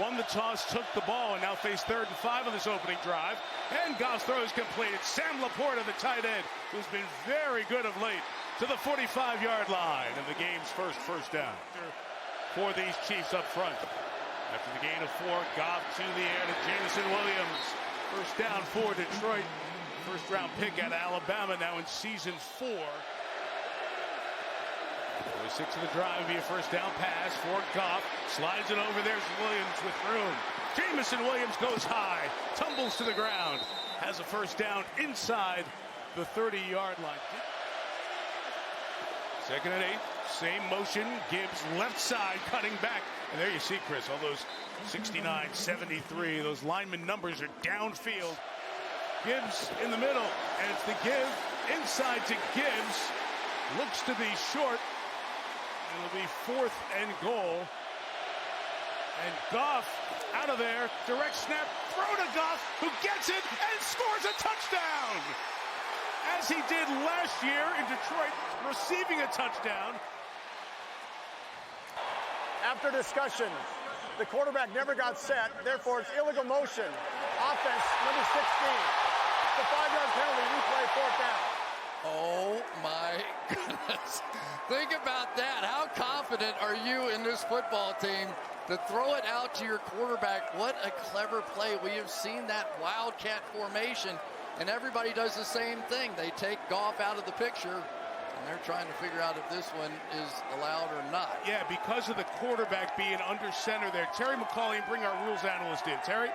won the toss, took the ball, and now face 3rd and 5 on this opening drive. And Goff's throw is completed. Sam Laporta, the tight end, who's been very good of late, to the 45-yard line. And the game's first down for these Chiefs up front. After the gain of 4, Goff to the air to Jameson Williams. First down for Detroit. First-round pick out of Alabama, now in season 4. 6 of the drive will be a first down pass for Goff. Slides it over. There's Williams with room. Jameson Williams goes high, tumbles to the ground, has a first down inside the 30-yard line. 2nd and 8, same motion. Gibbs left side, cutting back. And there you see, Chris, all those 69, 73, those lineman numbers are downfield. Gibbs in the middle, and it's the give inside to Gibbs. Looks to be short. It'll be 4th and goal. And Goff out of there. Direct snap. Throw to Goff, who gets it and scores a touchdown. As he did last year in Detroit, receiving a touchdown. After discussion, the quarterback never got set. Therefore, it's illegal motion. Offense, number 16. The 5-yard penalty, replay, 4th down. Oh my goodness. Think about that. How confident are you in this football team to throw it out to your quarterback? What a clever play. We have seen that wildcat formation, and everybody does the same thing. They take Goff out of the picture, and they're trying to figure out if this one is allowed or not. Yeah, because of the quarterback being under center there. Terry McCauley, bring our rules analyst in. Terry?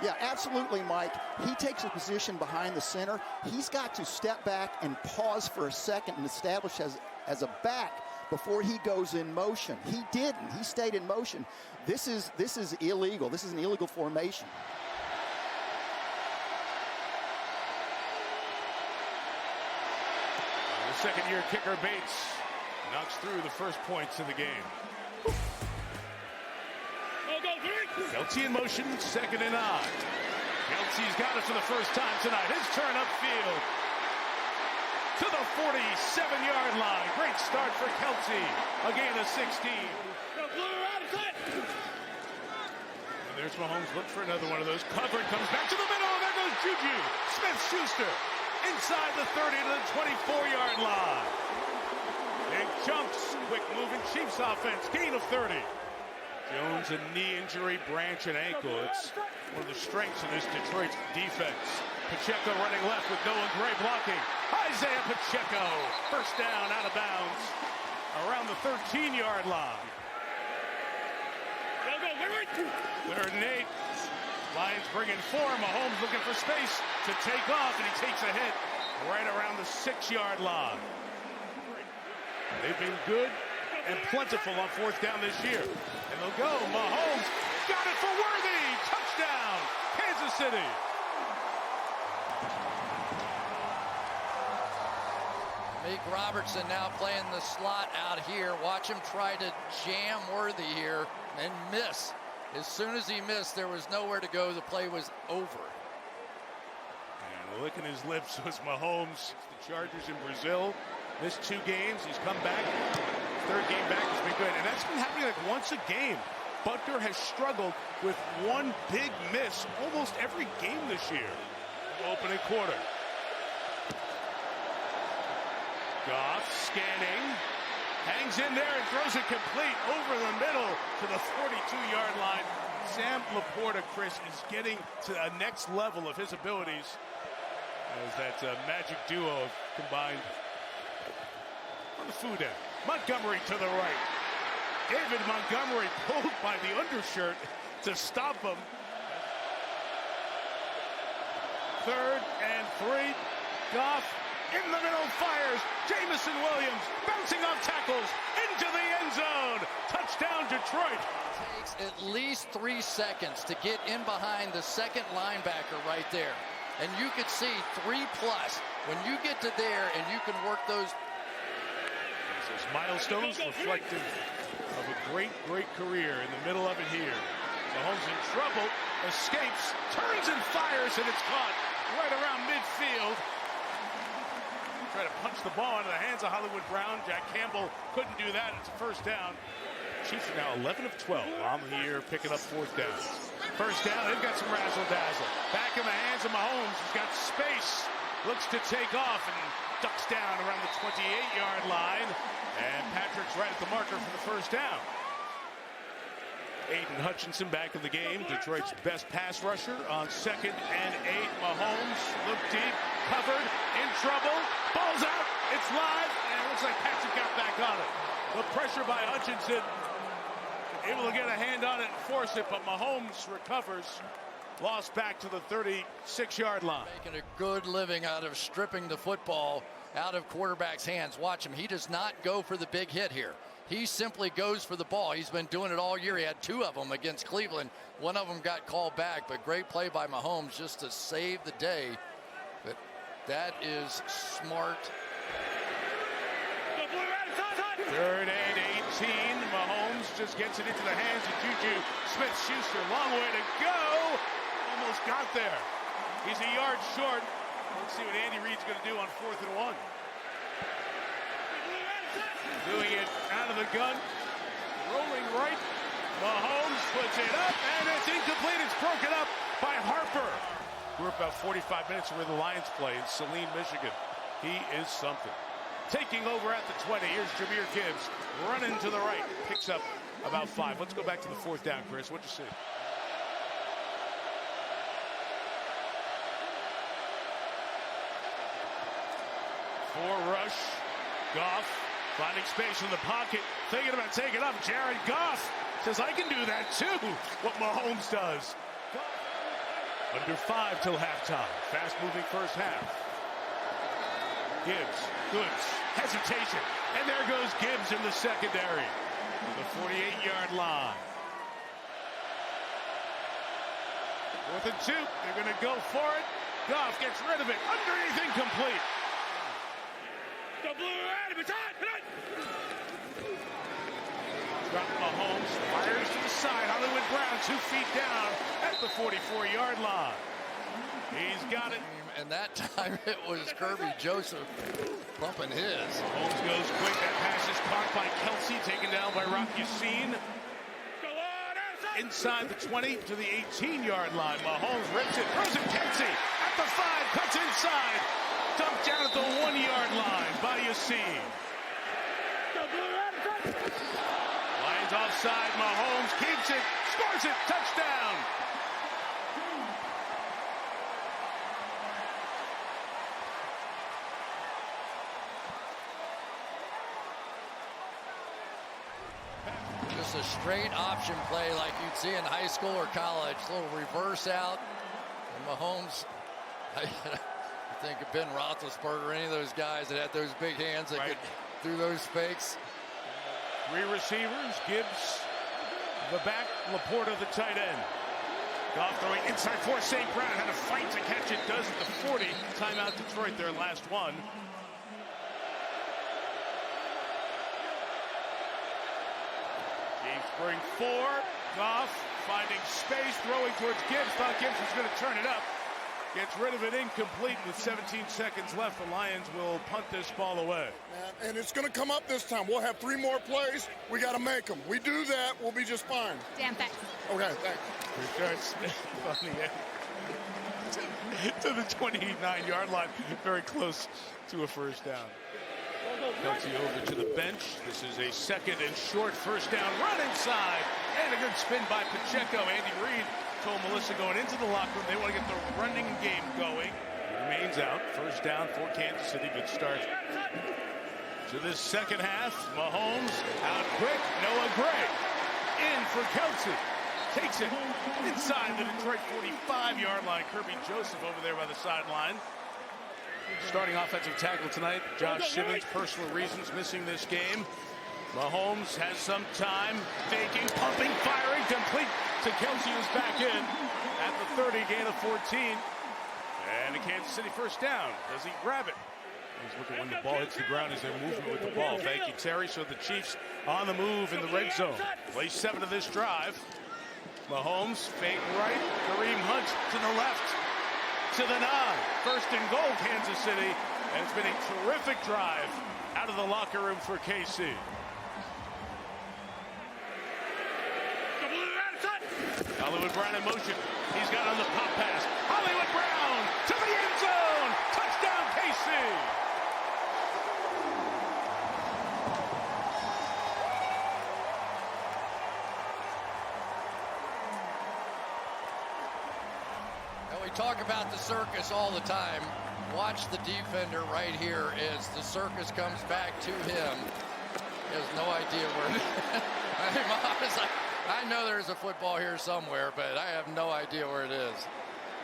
Yeah, absolutely, Mike. He takes a position behind the center. He's got to step back and pause for a second and establish as a back before he goes in motion. He didn't. He stayed in motion. This is illegal. This is an illegal formation. The second-year kicker Bates knocks through the first points of the game. Kelce in motion, 2nd and 9. Kelce's got it for the first time tonight. His turn upfield to the 47-yard line. Great start for Kelce. A gain of 16. And there's Mahomes. Look for another one of those. Covered, comes back to the middle. There goes Juju Smith-Schuster inside the 30 to the 24-yard line. Big chunks. Quick moving Chiefs offense. Gain of 30. Jones, a knee injury, Branch, an ankle. It's one of the strengths of this Detroit defense. Pacheco running left with Noah Gray blocking. Isaiah Pacheco, first down, out of bounds, around the 13-yard line. 3rd and 8. Lions bringing 4. Mahomes looking for space to take off, and he takes a hit right around the 6-yard line. They've been good and plentiful on 4th down this year. And they'll go. Mahomes got it for Worthy. Touchdown, Kansas City. Meek Robertson now playing the slot out here. Watch him try to jam Worthy here and miss. As soon as he missed, there was nowhere to go. The play was over. And licking his lips was Mahomes. The Chargers in Brazil. Missed 2 games. He's come back. 3rd game back has been good. And that's been happening like once a game. Butker has struggled with one big miss almost every game this year. Opening quarter. Goff scanning. Hangs in there and throws it complete over the middle to the 42-yard line. Sam Laporta, Chris, is getting to a next level of his abilities as that magic duo combined on the food end. Montgomery to the right. David Montgomery pulled by the undershirt to stop him. 3rd and 3. Goff in the middle fires. Jameson Williams bouncing off tackles into the end zone. Touchdown Detroit. It takes at least 3 seconds to get in behind the second linebacker right there. And you could see 3+. When you get to there and you can work those milestones reflective of a great career in the middle of it here. Mahomes in trouble, escapes, turns and fires, and it's caught right around midfield. Try to punch the ball into the hands of Hollywood Brown. Jack Campbell couldn't do that. It's a first down. Chiefs are now 11 of 12 on the year, picking up fourth down. First down, they've got some razzle-dazzle. Back in the hands of Mahomes. He's got space. Looks to take off and ducks down around the 28-yard line. And Patrick's right at the marker for the first down. Aiden Hutchinson back in the game. Detroit's best pass rusher on 2nd and 8. Mahomes look deep, covered, in trouble. Ball's out. It's live, and it looks like Patrick got back on it. The pressure by Hutchinson, able to get a hand on it and force it, but Mahomes recovers. Lost back to the 36-yard line. Making a good living out of stripping the football out of quarterback's hands. Watch him. He does not go for the big hit here. He simply goes for the ball. He's been doing it all year. He had 2 of them against Cleveland. One of them got called back, but great play by Mahomes just to save the day. But that is smart. 3rd and 18. Mahomes just gets it into the hands of Juju Smith-Schuster. Long way to go. Almost got there. He's a yard short. Let's see what Andy Reid's going to do on 4th and 1. Doing it out of the gun. Rolling right. Mahomes puts it up, and it's incomplete. It's broken up by Harper. We're about 45 minutes where the Lions play in Saline, Michigan. He is something. Taking over at the 20. Here's Jahmyr Gibbs running to the right. Picks up about 5. Let's go back to the 4th down, Chris. What'd you see? Four rush. Goff finding space in the pocket. Thinking about taking up. Jared Goff says, I can do that too. What Mahomes does. Under 5 till halftime. Fast moving first half. Gibbs, Goods, hesitation, and there goes Gibbs in the secondary. The 48-yard line. 4th and 2, they're going to go for it. Goff gets rid of it, underneath incomplete. Drop Mahomes, fires to the side. Hollywood Brown 2 feet down at the 44-yard line. He's got it. And that time it was Kirby Joseph pumping his. Holmes goes quick. That pass is caught by Kelsey, taken down by Rock Yassin. Inside the 20 to the 18-yard line. Mahomes rips it, throws it. Kelsey at the 5, cuts inside. Dumped down at the 1-yard line by Yassin. Lions offside. Mahomes keeps it, scores it, touchdown. Just a straight option play like you'd see in high school or college. A little reverse out. And Mahomes, I think of Ben Roethlisberger, any of those guys that had those big hands that could do those fakes. 3 receivers. Gibbs, the back. Laporta, the tight end. Goff throwing inside for St. Brown. Had a fight to catch it. Does at the 40. Timeout Detroit, their last one. Spring 4, Goff finding space, throwing towards Gibbs. Thought Gibbs was going to turn it up. Gets rid of it incomplete with 17 seconds left. The Lions will punt this ball away. And it's going to come up this time. We'll have 3 more plays. We got to make them. We do that, we'll be just fine. Damn thanks. Okay, thanks. Richard Smith on the end to the 29-yard line. Very close to a first down. Kelsey over to the bench. This is a 2nd and short. First down, run inside, and a good spin by Pacheco. Andy Reid told Melissa going into the locker room they want to get the running game going. He remains out. First down for Kansas City. Good start to this second half. Mahomes out quick. Noah Gray in for Kelsey. Takes it inside the Detroit 45-yard line. Kirby Joseph over there by the sideline. Starting offensive tackle tonight, Josh Simmons, personal reasons, missing this game. Mahomes has some time, faking, pumping, firing, complete to Kelsey, who's back in at the 30, gain of 14. And a Kansas City first down. Does he grab it? He's looking when the ball hits the ground. Is there movement with the ball? Thank you, Terry. So the Chiefs on the move in the red zone. Play 7 of this drive. Mahomes, fake right, Kareem Hunt to the left. To the 9, first and goal, Kansas City, and it's been a terrific drive out of the locker room for KC. Hollywood Brown in motion. He's got on the pop pass. Hollywood Brown to the end zone. Touchdown, KC. And we talk about the circus all the time. Watch the defender right here as the circus comes back to him. He has no idea where it is. I know there's a football here somewhere, but I have no idea where it is.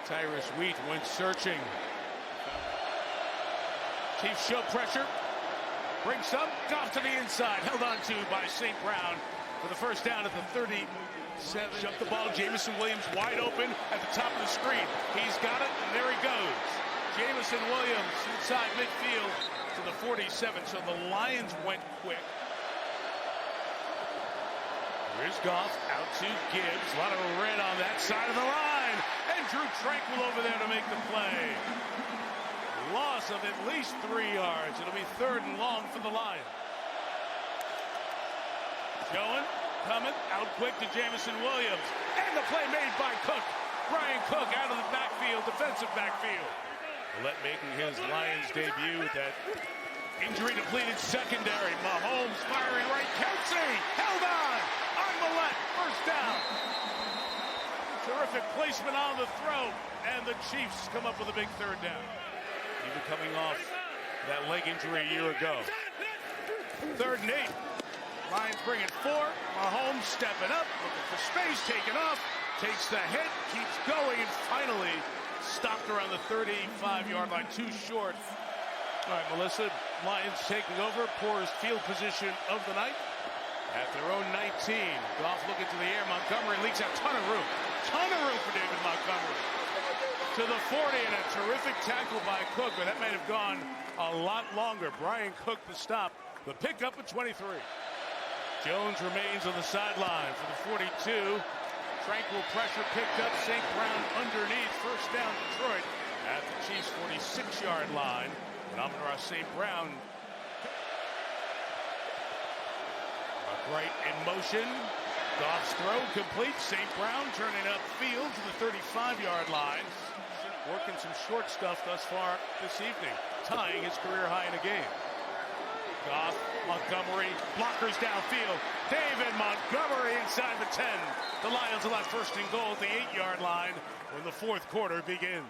Tyrus Wheat went searching. Chiefs show pressure. Brings some. Goff to the inside. Held on to by St. Brown for the first down at the 37. Jump the ball. Jamison Williams wide open at the top of the screen. He's got it, and there he goes. Jamison Williams inside midfield to the 47. So the Lions went quick. Here's Goff out to Gibbs. A lot of red on that side of the line. And Drew Tranquil over there to make the play. Loss of at least 3 yards. It'll be 3rd and long for the Lions. Showing, coming, out quick to Jamison Williams. And the play made by Cook. Brian Cook out of the backfield, defensive backfield. Millette making his Lions debut with that injury-depleted secondary. Mahomes firing right. Kelsey held on Millette. First down. Terrific placement on the throw. And the Chiefs come up with a big 3rd down. Even coming off that leg injury a year ago. 3rd and 8. Lions bring it 4. Mahomes stepping up, looking for space, taking off, takes the hit, keeps going, and finally stopped around the 35-yard line, too short. All right, Melissa, Lions taking over, poorest field position of the night. At their own 19, Goff looking to the air. Montgomery leaks out, ton of room for David Montgomery. To the 40, and a terrific tackle by Cook, but that might have gone a lot longer. Brian Cook the stop, the pickup at 23. Jones remains on the sideline for the 42. Tranquil pressure picked up. St. Brown underneath. First down Detroit at the Chiefs' 46-yard line. And Amon-Ra St. Brown right in motion. Goff's throw complete. St. Brown turning upfield to the 35-yard line. Working some short stuff thus far this evening. Tying his career high in a game. Goff, Montgomery, blockers downfield. David Montgomery inside the 10. The Lions will have 1st and goal at the 8-yard line when the 4th quarter begins.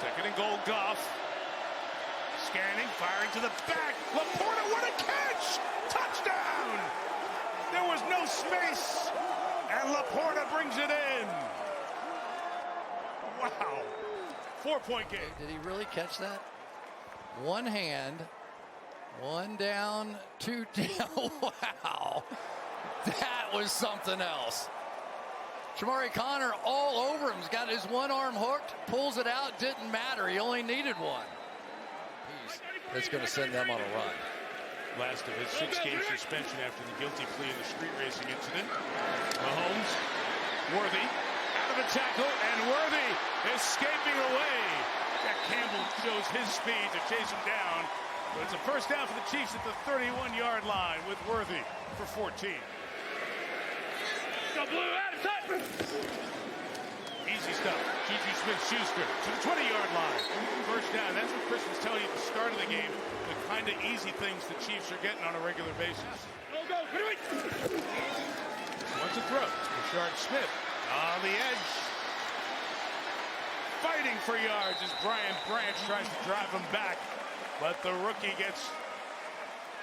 2nd and goal, Goff. Scanning, firing to the back. Laporta, what a catch! Touchdown! There was no space, and Laporta brings it in. Wow. 4-point game. Did he really catch that? One hand, 1 down, 2 down. Wow. That was something else. Shamari Connor all over him. He's got his one arm hooked, pulls it out, didn't matter. He only needed one. That's going to send them on a run. Last of his 6-game suspension after the guilty plea in the street racing incident. Mahomes, Worthy, out of the tackle, and Worthy escaping away. Jack Campbell shows his speed to chase him down. But it's a first down for the Chiefs at the 31-yard line with Worthy for 14. Easy stuff. Juju Smith-Schuster to the 20-yard line. First down. That's what Chris was telling you at the start of the game. The kind of easy things the Chiefs are getting on a regular basis. Wants to throw. Rashard Smith on the edge. Fighting for yards as Brian Branch tries to drive him back. But the rookie gets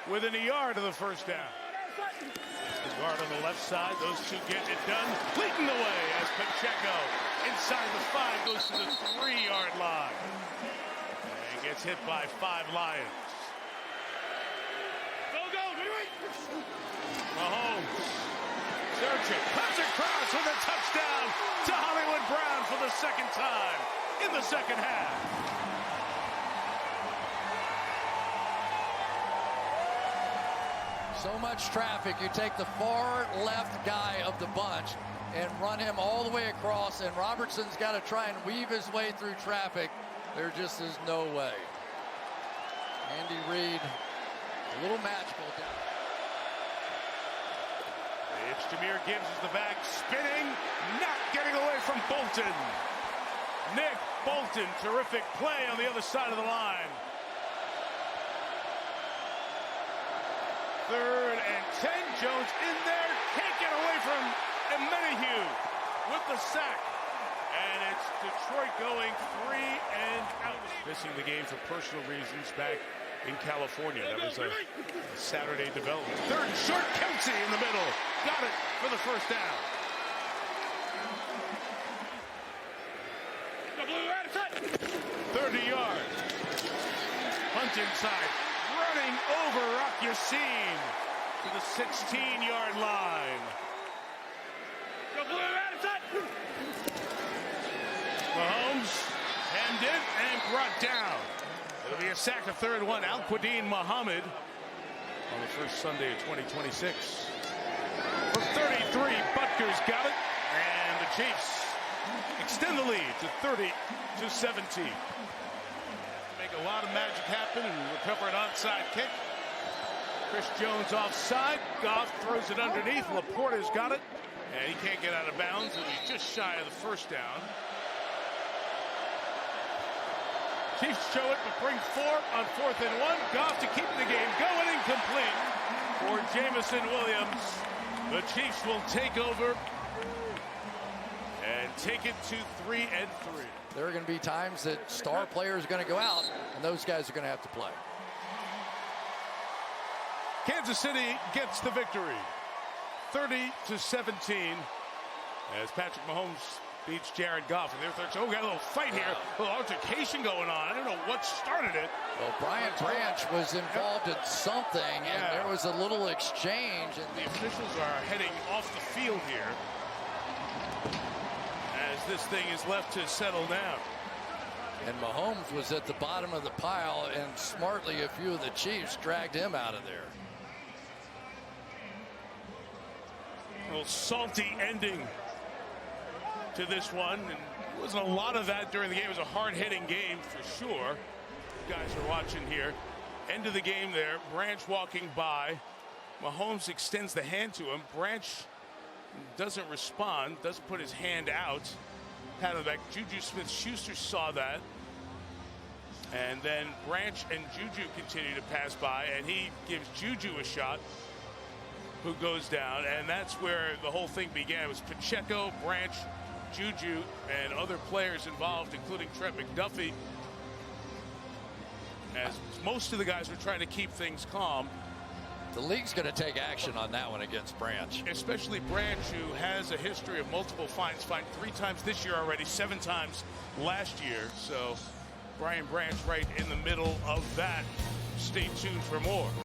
within a yard of the first down. The guard on the left side, those two getting it done. Leading the way as Pacheco inside the 5 goes to the 3-yard line. And gets hit by 5 Lions. Mahomes searching, cuts across with a touchdown to Hollywood Brown for the 2nd time in the 2nd half. So much traffic. You take the far left guy of the bunch and run him all the way across, and Robertson's got to try and weave his way through traffic. There just is no way. Andy Reid, a little magical down. It's Jahmyr Gibbs is the back, spinning, not getting away from Bolton. Nick Bolton, terrific play on the other side of the line. 3rd and 10. Jones in there, can't get away from Emenehue with the sack. And it's Detroit going 3 and out. Missing the game for personal reasons back in California. That was a Saturday development. 3rd and short, Kelsey in the middle. Got it for the first down. 30 yards. Hunt inside. Running over Rock Yassin to the 16-yard line. Mahomes hemmed it and brought down. It'll be a sack of 3rd and 1. Al-Quadin Muhammad on the first Sunday of 2026. For 33, Butker's got it. And the Chiefs extend the lead to 30-17. Make a lot of magic happen and recover an onside kick. Chris Jones offside. Goff throws it underneath. Laporta's got it. And he can't get out of bounds. It'll be just shy of the first down. Chiefs show it, but bring 4 on 4th and 1. Goff to keep the game going, incomplete for Jameson Williams. The Chiefs will take over and take it to 3 and 3. There are going to be times that star players are going to go out, and those guys are going to have to play. Kansas City gets the victory, 30-17, as Patrick Mahomes beats Jared Goff. And we got a little fight here, a little altercation going on. I don't know what started it. Well, Brian Branch was involved in something, and there was a little exchange. And the officials are heading off the field here as this thing is left to settle down. And Mahomes was at the bottom of the pile, and smartly a few of the Chiefs dragged him out of there. A little salty ending to this one, and there wasn't a lot of that during the game. It was a hard-hitting game for sure. You guys are watching here. End of the game there. Branch walking by. Mahomes extends the hand to him. Branch doesn't respond, doesn't put his hand out. Pat on the back. Juju Smith-Schuster saw that. And then Branch and Juju continue to pass by, and he gives Juju a shot, who goes down. And that's where the whole thing began. It was Pacheco, Branch, Juju, and other players involved, including Trent McDuffie, as most of the guys were trying to keep things calm. The league's going to take action on that one against Branch. Especially Branch, who has a history of multiple fines. Fined 3 times this year already, 7 times last year. So Brian Branch right in the middle of that. Stay tuned for more.